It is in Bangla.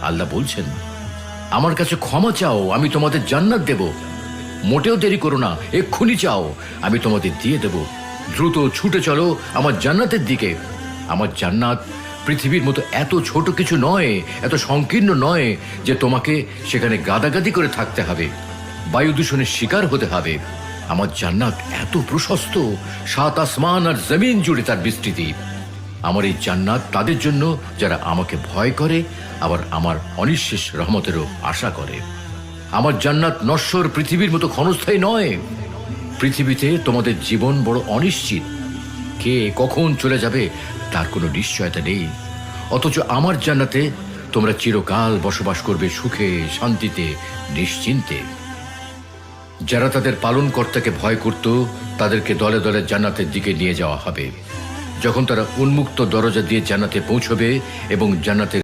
আল্লাহ বলছেন, আমার কাছে ক্ষমা চাও, আমি তোমাদের জান্নাত দেব। মোটেও দেরি করো না, এক্ষুনি চাও, আমি তোমাদের দিয়ে দেব। দ্রুত ছুটে চলো আমার জান্নাতের দিকে। আমার জান্নাত পৃথিবীর মতো এত ছোট কিছু নয়, এত সংকীর্ণ নয় যে তোমাকে সেখানে গাদাগাদি করে থাকতে হবে, বায়ু দূষণের শিকার হতে হবে। আমার জান্নাত এত প্রশস্ত, 7 আসমান আর জমিন জুড়ে তার বিস্তৃতি। আমার এই জান্নাত তাদের জন্য যারা আমাকে ভয় করে, আবার আমার অনিঃশেষ রহমতেরও আশা করে। আমার জান্নাত নশ্বর পৃথিবীর মতো ক্ষণস্থায়ী নয়। পৃথিবীতে তোমাদের জীবন বড় অনিশ্চিত, কে কখন চলে যাবে তার কোনো নিশ্চয়তা নেই। অথচ আমার জান্নাতে তোমরা চিরকাল বসবাস করবে সুখে, শান্তিতে, নিশ্চিন্তে। যারা তাদের পালনকর্তাকে ভয় করত, তাদেরকে দলে দলে জান্নাতের দিকে নিয়ে যাওয়া হবে। যখন তারা উন্মুক্ত দরজা দিয়ে জান্নাতে পৌঁছবে এবং জান্নাতের